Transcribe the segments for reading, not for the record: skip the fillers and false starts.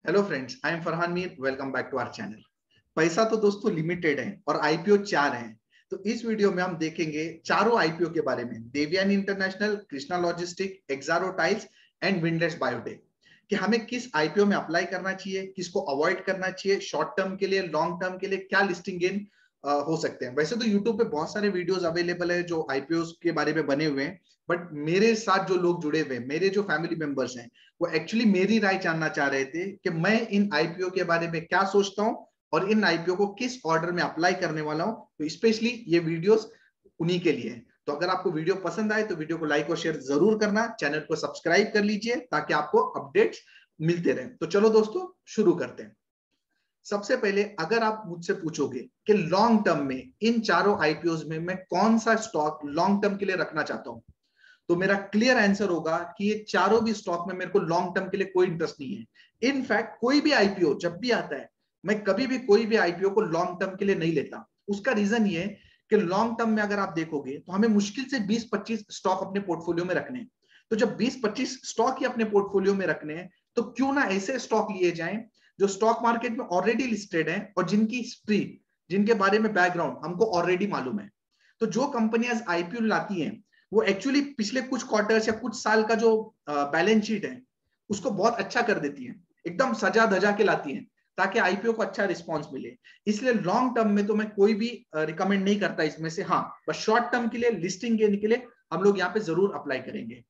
Hello friends, I am Farhan Mir. Welcome back to our channel. पैसा तो दोस्तों लिमिटेड है और आईपीओ 4 हैं। तो इस वीडियो में हम देखेंगे चारों आईपीओ के बारे में, Devyani international, Krishna logistic, Exxaro tiles and Windlas biotech, कि हमें किस आईपीओ में अप्लाई करना चाहिए, किसको अवॉइड करना चाहिए, शॉर्ट टर्म के लिए, लॉन्ग टर्म के लिए क्या लिस्टिंग गेन हो सकते हैं। वैसे तो यूट्यूब पे बहुत सारे वीडियोस अवेलेबल है जो आईपीओ के बारे में बने हुए हैं, बट मेरे साथ जो लोग जुड़े हुए हैं, मेरे जो फैमिली मेंबर्स हैं, वो एक्चुअली मेरी राय जानना चाह रहे थे कि मैं इन आईपीओ के बारे में क्या सोचता हूं और इन आईपीओ को किस ऑर्डर में अप्लाई करने वाला हूं। तो स्पेशली ये वीडियोस उन्हीं के लिए है। तो अगर आपको वीडियो पसंद आए तो वीडियो को लाइक और शेयर जरूर करना, चैनल को सब्सक्राइब कर लीजिए ताकि आपको अपडेट्स मिलते रहे। तो चलो दोस्तों शुरू करते हैं। सबसे पहले अगर आप मुझसे पूछोगे कि लॉन्ग टर्म में इन चारों आईपीओ में मैं कौन सा स्टॉक लॉन्ग टर्म के लिए रखना चाहता हूं, तो मेरा क्लियर आंसर होगा कि ये चारों भी स्टॉक में मेरे को लॉन्ग टर्म के लिए कोई इंटरेस्ट नहीं है। इनफैक्ट कोई भी आईपीओ जब भी आता है, मैं कभी भी कोई भी आईपीओ को लॉन्ग टर्म के लिए नहीं लेता। उसका रीजन ये है कि लॉन्ग टर्म में अगर आप देखोगे तो हमें मुश्किल से 20-25 स्टॉक अपने पोर्टफोलियो में रखने हैं। तो जब 20-25 स्टॉक ही अपने पोर्टफोलियो में रखने हैं, तो क्यों ना ऐसे स्टॉक लिए जाएं जो स्टॉक मार्केट में ऑलरेडी लिस्टेड है और जिनकी हिस्ट्री, जिनके बारे में बैकग्राउंड हमको ऑलरेडी मालूम है। तो जो कंपनियां आईपीओ लाती हैं वो एक्चुअली पिछले कुछ क्वार्टर्स या कुछ साल का जो बैलेंस शीट है उसको बहुत अच्छा कर देती है, एकदम सजा धजा के लाती है ताकि आईपीओ को अच्छा रिस्पांस मिले। इसलिए लॉन्ग टर्म में तो मैं कोई भी रिकमेंड नहीं करता इसमें से। हाँ, बस शॉर्ट टर्म के लिए, लिस्टिंग के लिए हम लोग यहाँ पे जरूर अप्लाई करेंगे।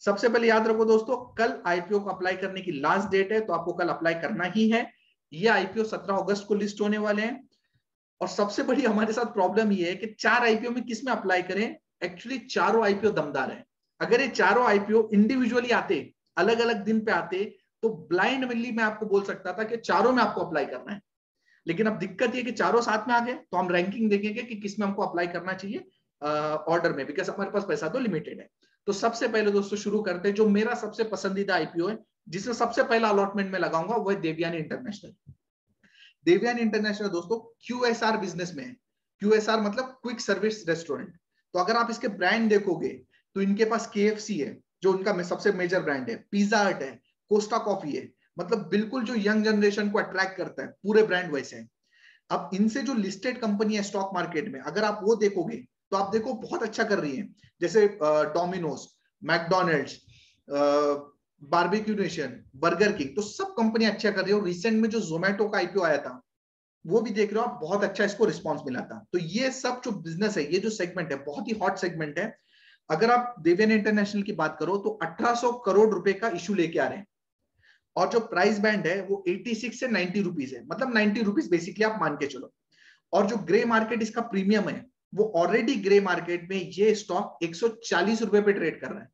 सबसे पहले याद रखो दोस्तों, कल आईपीओ को अप्लाई करने की लास्ट डेट है, तो आपको कल अप्लाई करना ही है। ये आईपीओ 17 अगस्त को लिस्ट होने वाले हैं। और सबसे बड़ी हमारे साथ प्रॉब्लम ये है कि 4 आईपीओ में किस में अप्लाई करें। एक्चुअली चारों आईपीओ दमदार है। अगर ये चारों आईपीओ इंडिविजुअली आते, अलग अलग दिन पे आते, तो ब्लाइंडली मैं आपको बोल सकता था कि चारों में आपको अप्लाई करना है। लेकिन अब दिक्कत ये कि चारों साथ में आ गए, तो हम रैंकिंग देखेंगे कि किस में हमको अप्लाई करना चाहिए ऑर्डर में, बिकॉज हमारे पास पैसा तो लिमिटेड है। तो सबसे पहले दोस्तों शुरू करते हैं। जो मेरा सबसे पसंदीदा आईपीओ है, जिसमें सबसे पहला अलॉटमेंट में लगाऊंगा, वो है देवयानी इंटरनेशनल। देवयानी इंटरनेशनल दोस्तों क्यूएसआर बिजनेस में है। क्यूएसआर मतलब क्विक सर्विस रेस्टोरेंट। तो अगर आप इसके ब्रांड देखोगे तो इनके पास केएफसी है जो उनका सबसे मेजर ब्रांड है, पिज्जा हट है, कोस्टा कॉफी है। मतलब बिल्कुल जो यंग जनरेशन को अट्रैक्ट करता है, पूरे ब्रांड वैसे हैं। अब इनसे जो लिस्टेड कंपनी है स्टॉक मार्केट में, अगर आप वो देखोगे तो आप देखो बहुत अच्छा कर रही है। जैसे Domino's, McDonald's, Barbeque Nation, burger king, तो सब कंपनी अच्छा कर रही है। और रिसेंट में जो जोमेटो का आईपीओ आया था, वो भी देख रहे हो आप, बहुत अच्छा इसको रिस्पांस मिला था। तो ये सब जो बिजनेस है, ये जो सेगमेंट है, बहुत ही हॉट सेगमेंट है। अगर आप देवयानी इंटरनेशनल की बात करो तो 1800 करोड़ रुपए का इशू लेके आ रहे हैं। और जो प्राइस बैंड है वो 86 से 90 रुपीज है, मतलब 90 रुपीज बेसिकली आप मान के चलो। और जो ग्रे मार्केट इसका प्रीमियम है, वो ऑलरेडी ग्रे मार्केट में ये स्टॉक 140 रुपए पे ट्रेड कर रहा है।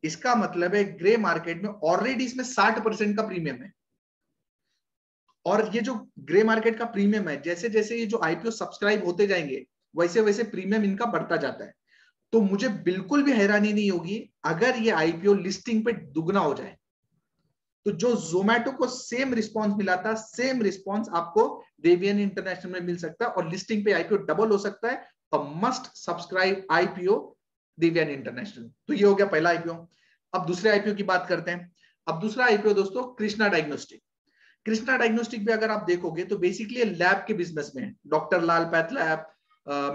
इसका मतलब है ग्रे मार्केट में ऑलरेडी इसमें 60% का प्रीमियम है। और ये जो ग्रे मार्केट का प्रीमियम है, जैसे जैसे ये जो आईपीओ सब्सक्राइब होते जाएंगे, वैसे वैसे प्रीमियम इनका बढ़ता जाता है। तो मुझे बिल्कुल भी हैरानी नहीं होगी अगर ये आईपीओ लिस्टिंग पे दुगना हो जाए। तो जो जोमेटो को सेम रिस्पांस मिला था, सेम रिस्पांस आपको देवयानी इंटरनेशनल में मिल सकता है और लिस्टिंग पे आईपीओ डबल हो सकता है। Must subscribe IPO Devyani international. तो ये हो गया पहला आईपीओ। अब दूसरे आईपीओ की बात करते हैं। अब दूसरा आईपीओ दोस्तों कृष्णा डायग्नोस्टिक। कृष्णा डायग्नोस्टिक भी अगर आप देखोगे तो बेसिकली लैब के बिजनेस में, डॉक्टर लाल पैथ लैब,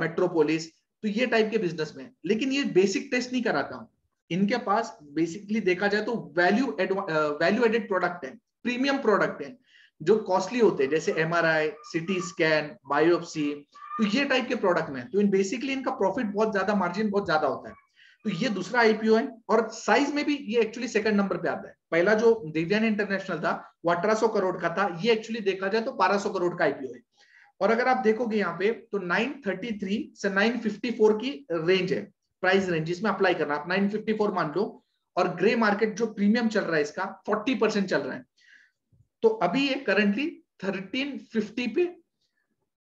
मेट्रोपोलिस, तो ये टाइप के बिजनेस में। लेकिन ये बेसिक टेस्ट नहीं कराता। इनके पास बेसिकली देखा जाए तो वैल्यू एडेड प्रोडक्ट है, प्रीमियम प्रोडक्ट है जो कॉस्टली होते हैं, जैसे एमआरआई, सिटी स्कैन, बायोप्सी, तो ये टाइप के प्रोडक्ट में। तो बेसिकली इनका प्रॉफिट बहुत ज्यादा, मार्जिन बहुत ज्यादा होता है। तो ये दूसरा आईपीओ है और साइज में भी ये एक्चुअली सेकंड नंबर पे आता है। पहला जो देवयानी इंटरनेशनल था वो 1800 करोड़ का था, ये एक्चुअली देखा जाए तो 1200 करोड़ का आईपीओ है। और अगर आप देखोगे यहाँ पे तो 933 से 954 की रेंज है, प्राइस रेंज, जिसमें अप्लाई करना, आप 954 मान लो। और ग्रे मार्केट जो प्रीमियम चल रहा है इसका 40% चल रहा है। तो अभी ये करंटली 1350 पे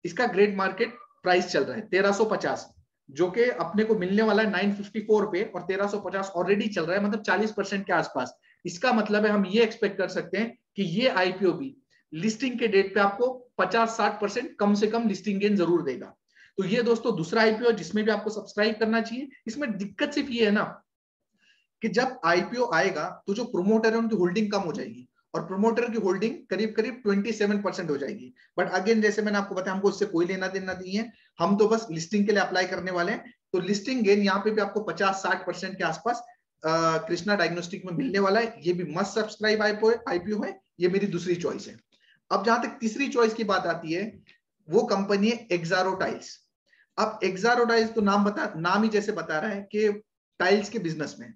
इसका ग्रेड मार्केट प्राइस चल रहा है, 1350, जो कि अपने को मिलने वाला है 954 पे, और 1350 ऑलरेडी चल रहा है, मतलब 40% के आसपास। इसका मतलब है हम ये एक्सपेक्ट कर सकते हैं कि ये आईपीओ भी लिस्टिंग के डेट पे आपको 50-60% कम से कम लिस्टिंग गेन जरूर देगा। तो ये दोस्तों दूसरा आईपीओ जिसमें भी आपको सब्सक्राइब करना चाहिए। इसमें दिक्कत सिर्फ ये है ना कि जब आईपीओ आएगा तो जो प्रोमोटर है उनकी होल्डिंग कम हो जाएगी और प्रोमोटर की होल्डिंग करीब करीब 27% हो जाएगी। बट अगेन जैसे मैंने आपको बताया, हमको इससे कोई लेना देना नहीं है, हम तो बस लिस्टिंग के लिए अप्लाई करने वाले हैं। तो लिस्टिंग गेन यहाँ पे भी आपको 50-60% के आसपास कृष्णा डायग्नोस्टिक में मिलने वाला है। ये भी मस्ट सब्सक्राइब आईपीओ है, ये मेरी दूसरी चॉइस है। अब जहां तक तीसरी चॉइस की बात आती है, वो कंपनी है एक्सारो टाइल्स। अब एक्सारो टाइल्स तो नाम ही जैसे बता रहा है कि टाइल्स के बिजनेस में,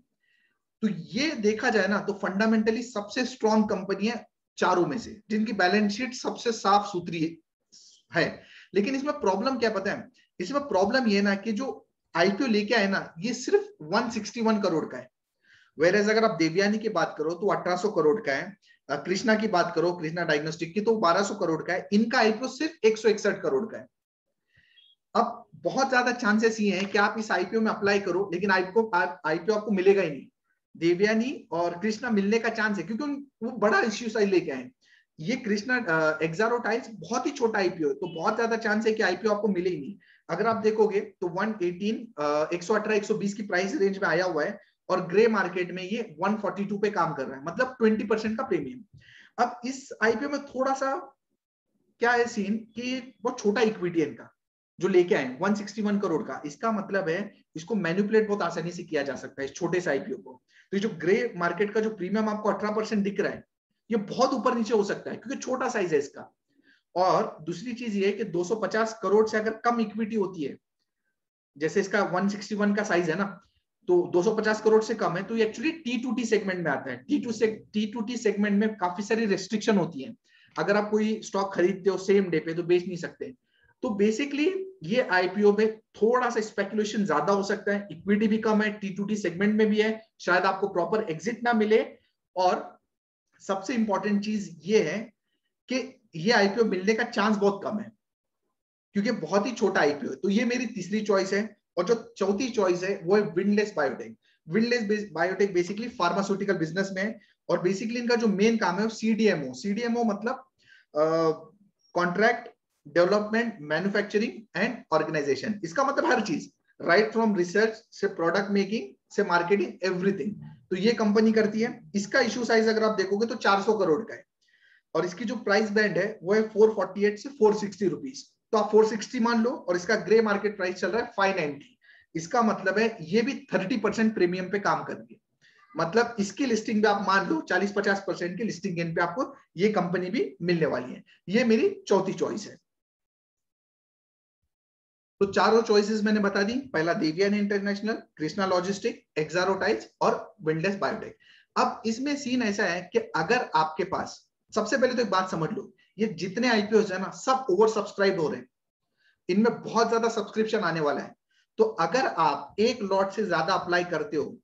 तो ये देखा जाए ना तो फंडामेंटली सबसे स्ट्रॉन्ग कंपनी है चारों में से, जिनकी बैलेंस शीट सबसे साफ सुथरी है। लेकिन इसमें प्रॉब्लम क्या पता है, इसमें प्रॉब्लम ये ना कि जो आईपीओ लेके आए ना, ये सिर्फ 161 करोड़ का है। वेरेज अगर आप देवयानी की बात करो तो 1800 करोड़ का है, कृष्णा की बात करो, कृष्णा डायग्नोस्टिक की, तो 1200 करोड़ का है। इनका आईपीओ सिर्फ 161 करोड़ का है। अब बहुत ज्यादा चांसेस ये हैं कि आप इस आईपीओ में अप्लाई करो, लेकिन आईपीओ आपको मिलेगा ही नहीं। देवयानी और कृष्णा मिलने का चांस है, क्योंकि वो बड़ा इश्यू साइज लेके आए। ये कृष्णा एक्सारो टाइल्स बहुत ही छोटा आईपीओ है, तो बहुत ज्यादा चांस है कि आईपीओ आपको मिले ही नहीं। अगर आप देखोगे तो 118, 120 की प्राइस रेंज में आया हुआ है, और ग्रे मार्केट में ये 142 पे काम कर रहा है, मतलब 20% का प्रीमियम। अब इस आईपीओ में थोड़ा सा क्या है सीन कि बहुत छोटा इक्विटी है इनका जो लेके आए 161 करोड़ का। इसका मतलब है इसको मैनिपुलेट बहुत आसानी से किया जा सकता है इस छोटे से आईपीओ को। तो ये जो ग्रे मार्केट का जो प्रीमियम आपको 18% दिख रहा है, ये बहुत ऊपर नीचे हो सकता है, क्योंकि छोटा साइज है इसका। और दूसरी चीज ये है कि 250 करोड़ से अगर कम इक्विटी होती है, जैसे इसका 161 का साइज है ना, तो 250 करोड़ से कम है, तो ये एक्चुअली T2T सेगमेंट में आता है। T2T सेगमेंट में काफी सारी रेस्ट्रिक्शन होती है। अगर आप कोई स्टॉक खरीदते हो सेम डे पे तो बेच नहीं सकते। तो बेसिकली ये आईपीओ में थोड़ा सा स्पेकुलेशन ज्यादा हो सकता है, इक्विटी भी कम है, T2T सेगमेंट में भी है, शायद आपको प्रॉपर एग्जिट ना मिले। और सबसे इंपॉर्टेंट चीज ये है कि ये आईपीओ मिलने का चांस बहुत कम है, क्योंकि बहुत ही छोटा आईपीओ है। तो ये मेरी तीसरी चॉइस है। और जो चौथी चॉइस है वो है windless biotech. Windless biotech basically pharmaceutical business में है, और बेसिकली इनका जो मेन काम है वो सीडीएमओ। सीडीएमओ मतलब contract development manufacturing and organisation. इसका मतलब हर चीज, राइट फ्रॉम रिसर्च से प्रोडक्ट मेकिंग से मार्केटिंग, एवरीथिंग। तो ये कंपनी करती है। इसका इशू साइज अगर आप देखोगे तो 400 करोड़ का है, और इसकी जो प्राइस बैंड है वो है 448 से 460 रुपीज। तो आप 460 मान लो, और इसका ग्रे मार्केट प्राइस चल रहा है 590। इसका मतलब है ये भी 30% प्रीमियम पे काम कर रही है। मतलब इसकी लिस्टिंग पे आप मान लो 40-50% की लिस्टिंग गेन पे आपको ये कंपनी भी मिलने वाली है। ये मेरी चौथी चॉइस है। तो चारों चॉइसेस मैंने बता दी, पहला Devyani international, Krishna logistic, Exxaro tiles और विंडलेस बायोटेक। अब इसमें सीन ऐसा है कि अगर आपके पास, सबसे पहले तो एक बात समझ लो, ये जितने आईपीओ है ना सब ओवर सब्सक्राइब हो रहे हैं, इनमें बहुत ज्यादा सब्सक्रिप्शन आने वाला है। तो अगर आप एक लॉट से ज्यादा अप्लाई करते हो,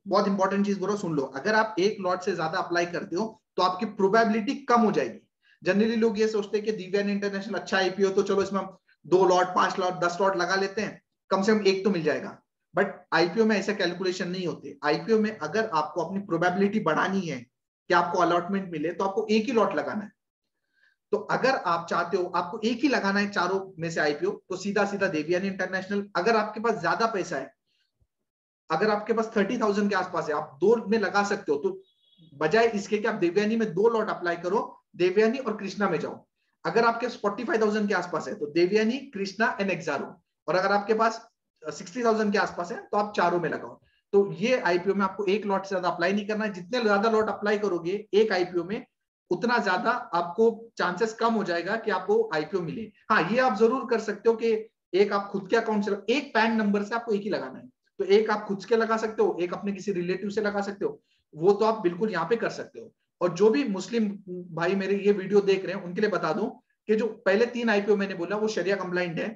बहुत इंपॉर्टेंट चीज बोलो सुन लो, अगर आप एक लॉट से ज्यादा अप्लाई करते हो तो आपकी प्रोबेबिलिटी कम हो जाएगी। जनरली लोग ये सोचते हैं कि देवयानी इंटरनेशनल अच्छा आईपीओ, तो चलो इसमें हम 2 लॉट, 5 लॉट, 10 लॉट लगा लेते हैं, कम से कम एक तो मिल जाएगा। बट आईपीओ में ऐसा कैलकुलेशन नहीं होते। आईपीओ में अगर आपको अपनी प्रोबेबिलिटी बढ़ानी है कि आपको अलॉटमेंट मिले, तो आपको एक ही लॉट लगाना है। तो अगर आप चाहते हो आपको एक ही लगाना है चारों में से आईपीओ, तो सीधा सीधा देवयानी इंटरनेशनल। अगर आपके पास ज्यादा पैसा है, अगर आपके पास 30,000 के आसपास है, आप 2 में लगा सकते हो, तो बजाय इसके कि आप देवयानी में 2 लॉट अप्लाई करो, देवयानी और कृष्णा में जाओ। अगर आपके 45,000 के आसपास है तो देवयानी, कृष्णा एंड एक्सारो। और अगर आपके पास 60,000 के आसपास है तो आप चारों में लगाओ। तो ये आईपीओ में आपको एक लॉट से ज्यादा अप्लाई नहीं करना है। जितने ज्यादा लॉट अप्लाई करोगे एक आईपीओ में, उतना ज्यादा आपको चांसेस कम हो जाएगा कि आपको आईपीओ मिले। हाँ, ये आप जरूर कर सकते हो कि एक आप खुद के अकाउंट से, एक पैन नंबर से आपको एक ही लगाना है। तो एक आप खुद के लगा सकते हो, एक अपने किसी रिलेटिव से लगा सकते हो, वो तो आप बिल्कुल यहाँ पे कर सकते हो। और जो भी मुस्लिम भाई मेरे ये वीडियो देख रहे हैं उनके लिए बता दूं कि जो पहले 3 आईपीओ मैंने बोला वो शरिया कंप्लाइंट है,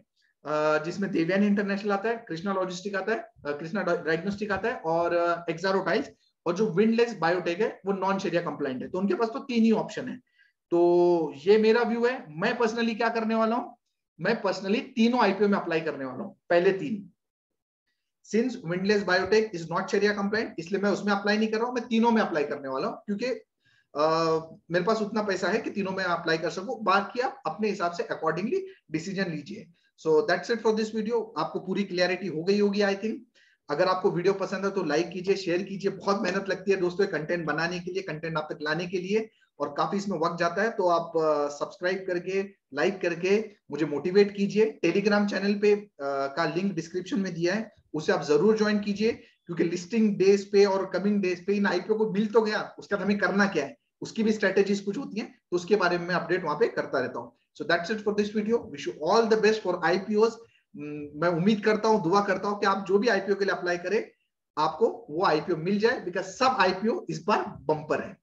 जिसमें देवयानी इंटरनेशनल आता है, कृष्णा लॉजिस्टिक आता है, कृष्णा डायग्नोस्टिक आता है, और एक्सारो टाइल्स। और जो विंडलेस बायोटेक है वो नॉन शरिया कंप्लाइंट है। तो उनके पास तो 3 ही ऑप्शन है। तो ये मेरा व्यू है। मैं पर्सनली क्या करने वाला हूं, मैं पर्सनली तीनों आईपीओ में अप्लाई करने वाला हूं, पहले 3। Since Windlas biotech is not sharia compliant, इसलिए मैं उसमें अप्लाई नहीं कर रहा हूं, मैं तीनों में अप्लाई करने वाला हूं, क्योंकि मेरे पास उतना पैसा है कि तीनों में अप्लाई कर सकूं। बाकी आप अपने हिसाब से अकॉर्डिंगली डिसीजन लीजिए। So that's it for this video. आपको पूरी क्लियरिटी हो गई होगी आई थिंक। अगर आपको वीडियो पसंद है तो लाइक कीजिए, शेयर कीजिए। बहुत मेहनत लगती है दोस्तों कंटेंट बनाने के लिए, कंटेंट आप तक लाने के लिए। और काफी इसमें वक्त जाता है, तो आप सब्सक्राइब करके, लाइक करके मुझे मोटिवेट कीजिए। टेलीग्राम चैनल पे का लिंक डिस्क्रिप्शन में दिया है, उसे आप जरूर ज्वाइन कीजिए, क्योंकि लिस्टिंग डेज पे और कमिंग डेज पे इन आईपीओ को मिल तो गया, उसका हमें करना क्या है, उसकी भी स्ट्रेटेजीज कुछ होती हैं, तो उसके बारे में मैं अपडेट वहां पे करता रहता हूँ। So that's it for this video. Wish you all the best for IPOs. मैं उम्मीद करता हूँ, दुआ करता हूँ कि आप जो भी आईपीओ के लिए अप्लाई करें, आपको वो आईपीओ मिल जाए, बिकॉज सब आईपीओ इस बार बम्पर है।